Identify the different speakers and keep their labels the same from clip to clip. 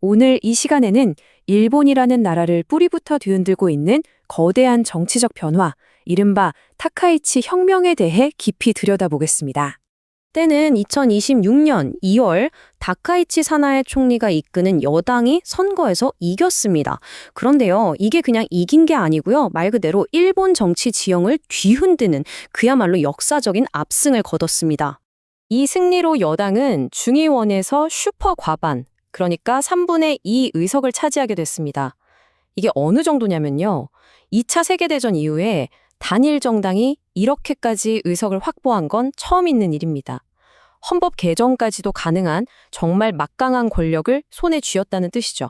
Speaker 1: 오늘 이 시간에는 일본이라는 나라를 뿌리부터 뒤흔들고 있는 거대한 정치적 변화, 이른바 타카이치 혁명에 대해 깊이 들여다보겠습니다. 때는 2026년 2월 다카이치 사나에 총리가 이끄는 여당이 선거에서 이겼습니다. 그런데요, 이게 그냥 이긴 게 아니고요. 말 그대로 일본 정치 지형을 뒤흔드는 그야말로 역사적인 압승을 거뒀습니다. 이 승리로 여당은 중의원에서 슈퍼 과반, 그러니까 3분의 2 의석을 차지하게 됐습니다. 이게 어느 정도냐면요. 2차 세계대전 이후에 단일 정당이 이렇게까지 의석을 확보한 건 처음 있는 일입니다. 헌법 개정까지도 가능한 정말 막강한 권력을 손에 쥐었다는 뜻이죠.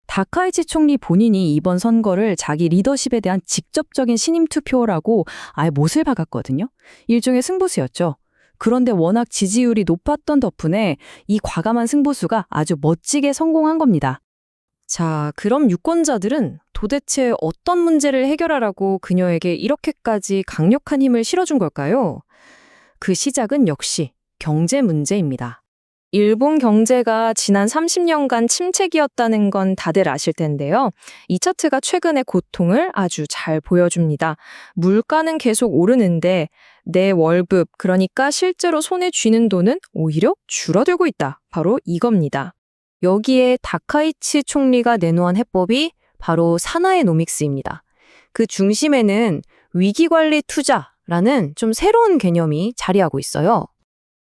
Speaker 1: 다카이치 총리 본인이 이번 선거를 자기 리더십에 대한 직접적인 신임 투표라고 아예 못을 박았거든요. 일종의 승부수였죠. 그런데 워낙 지지율이 높았던 덕분에 이 과감한 승부수가 아주 멋지게 성공한 겁니다. 자, 그럼 유권자들은 도대체 어떤 문제를 해결하라고 그녀에게 이렇게까지 강력한 힘을 실어준 걸까요? 그 시작은 역시 경제 문제입니다. 일본 경제가 지난 30년간 침체기였다는 건 다들 아실 텐데요. 이 차트가 최근의 고통을 아주 잘 보여줍니다. 물가는 계속 오르는데 내 월급, 그러니까 실제로 손에 쥐는 돈은 오히려 줄어들고 있다. 바로 이겁니다. 여기에 다카이치 총리가 내놓은 해법이 바로 사나에노믹스입니다. 그 중심에는 위기관리 투자라는 좀 새로운 개념이 자리하고 있어요.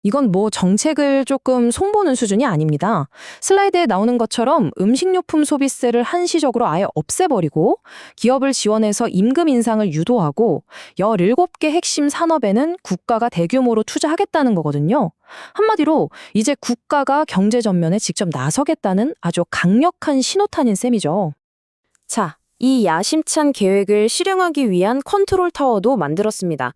Speaker 1: 이건 뭐 정책을 조금 손보는 수준이 아닙니다. 슬라이드에 나오는 것처럼 음식료품 소비세를 한시적으로 아예 없애버리고 기업을 지원해서 임금 인상을 유도하고 17개 핵심 산업에는 국가가 대규모로 투자하겠다는 거거든요. 한마디로 이제 국가가 경제 전면에 직접 나서겠다는 아주 강력한 신호탄인 셈이죠. 자, 이 야심찬 계획을 실행하기 위한 컨트롤 타워도 만들었습니다.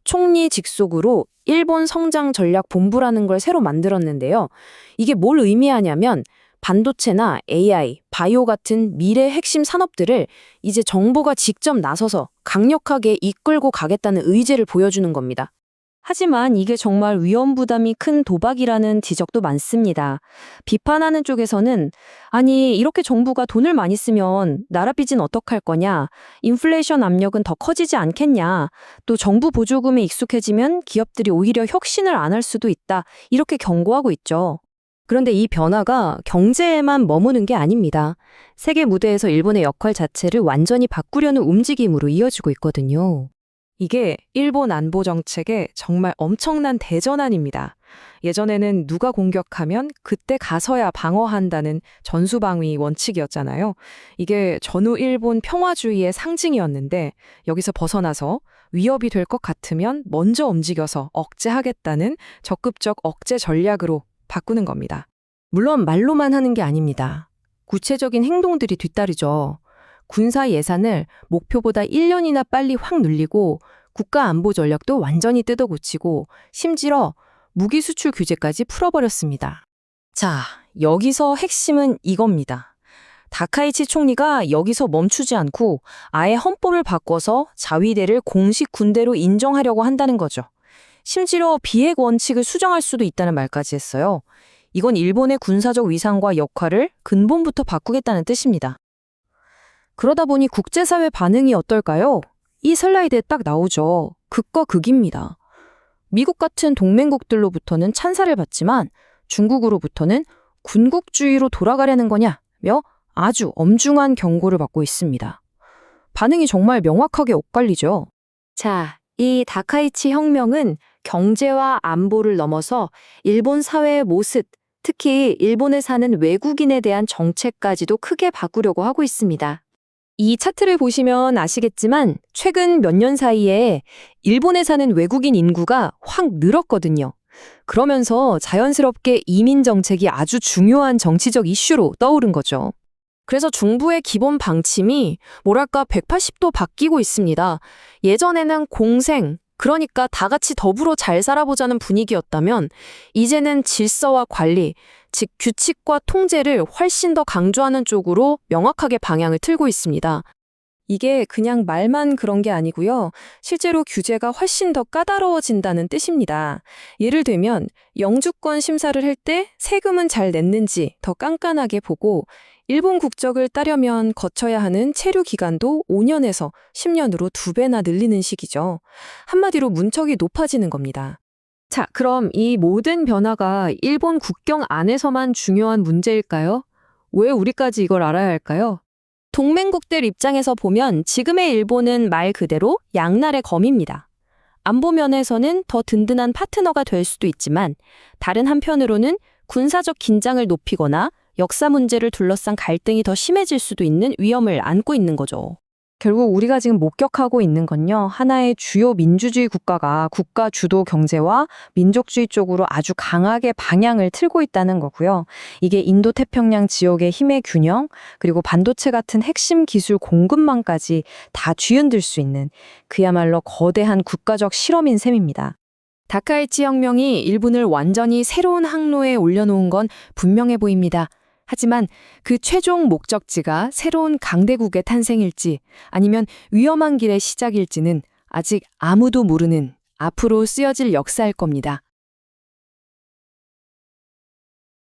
Speaker 1: 총리 직속으로 일본 성장 전략 본부라는 걸 새로 만들었는데요. 이게 뭘 의미하냐면 반도체나 AI, 바이오 같은 미래 핵심 산업들을 이제 정부가 직접 나서서 강력하게 이끌고 가겠다는 의지를 보여주는 겁니다. 하지만 이게 정말 위험 부담이 큰 도박이라는 지적도 많습니다. 비판하는 쪽에서는 아니 이렇게 정부가 돈을 많이 쓰면 나라 빚은 어떡할 거냐, 인플레이션 압력은 더 커지지 않겠냐, 또 정부 보조금에 익숙해지면 기업들이 오히려 혁신을 안 할 수도 있다, 이렇게 경고하고 있죠. 그런데 이 변화가 경제에만 머무는 게 아닙니다. 세계 무대에서 일본의 역할 자체를 완전히 바꾸려는 움직임으로 이어지고 있거든요. 이게 일본 안보 정책의 정말 엄청난 대전환입니다. 예전에는 누가 공격하면 그때 가서야 방어한다는 전수방위 원칙이었잖아요. 이게 전후 일본 평화주의의 상징이었는데 여기서 벗어나서 위협이 될 것 같으면 먼저 움직여서 억제하겠다는 적극적 억제 전략으로 바꾸는 겁니다. 물론 말로만 하는 게 아닙니다. 구체적인 행동들이 뒤따르죠. 군사 예산을 목표보다 1년이나 빨리 확 늘리고 국가 안보 전략도 완전히 뜯어고치고 심지어 무기 수출 규제까지 풀어버렸습니다. 자, 여기서 핵심은 이겁니다. 다카이치 총리가 여기서 멈추지 않고 아예 헌법을 바꿔서 자위대를 공식 군대로 인정하려고 한다는 거죠. 심지어 비핵 원칙을 수정할 수도 있다는 말까지 했어요. 이건 일본의 군사적 위상과 역할을 근본부터 바꾸겠다는 뜻입니다. 그러다 보니 국제사회 반응이 어떨까요? 이 슬라이드에 딱 나오죠. 극과 극입니다. 미국 같은 동맹국들로부터는 찬사를 받지만 중국으로부터는 군국주의로 돌아가려는 거냐며 아주 엄중한 경고를 받고 있습니다. 반응이 정말 명확하게 엇갈리죠. 자, 이 다카이치 혁명은 경제와 안보를 넘어서 일본 사회의 모습, 특히 일본에 사는 외국인에 대한 정책까지도 크게 바꾸려고 하고 있습니다. 이 차트를 보시면 아시겠지만 최근 몇 년 사이에 일본에 사는 외국인 인구가 확 늘었거든요. 그러면서 자연스럽게 이민 정책이 아주 중요한 정치적 이슈로 떠오른 거죠. 그래서 정부의 기본 방침이 뭐랄까 180도 바뀌고 있습니다. 예전에는 공생, 그러니까 다 같이 더불어 잘 살아보자는 분위기였다면 이제는 질서와 관리, 즉 규칙과 통제를 훨씬 더 강조하는 쪽으로 명확하게 방향을 틀고 있습니다. 이게 그냥 말만 그런 게 아니고요. 실제로 규제가 훨씬 더 까다로워진다는 뜻입니다. 예를 들면 영주권 심사를 할 때 세금은 잘 냈는지 더 깐깐하게 보고 일본 국적을 따려면 거쳐야 하는 체류 기간도 5년에서 10년으로 2배나 늘리는 식이죠. 한마디로 문턱이 높아지는 겁니다. 자, 그럼 이 모든 변화가 일본 국경 안에서만 중요한 문제일까요? 왜 우리까지 이걸 알아야 할까요? 동맹국들 입장에서 보면 지금의 일본은 말 그대로 양날의 검입니다. 안보 면에서는 더 든든한 파트너가 될 수도 있지만 다른 한편으로는 군사적 긴장을 높이거나 역사 문제를 둘러싼 갈등이 더 심해질 수도 있는 위험을 안고 있는 거죠. 결국 우리가 지금 목격하고 있는 건요, 하나의 주요 민주주의 국가가 국가 주도 경제와 민족주의 쪽으로 아주 강하게 방향을 틀고 있다는 거고요. 이게 인도태평양 지역의 힘의 균형, 그리고 반도체 같은 핵심 기술 공급망까지 다 뒤흔들 수 있는 그야말로 거대한 국가적 실험인 셈입니다. 다카이치 혁명이 일본을 완전히 새로운 항로에 올려놓은 건 분명해 보입니다. 하지만 그 최종 목적지가 새로운 강대국의 탄생일지 아니면 위험한 길의 시작일지는 아직 아무도 모르는 앞으로 쓰여질 역사일 겁니다.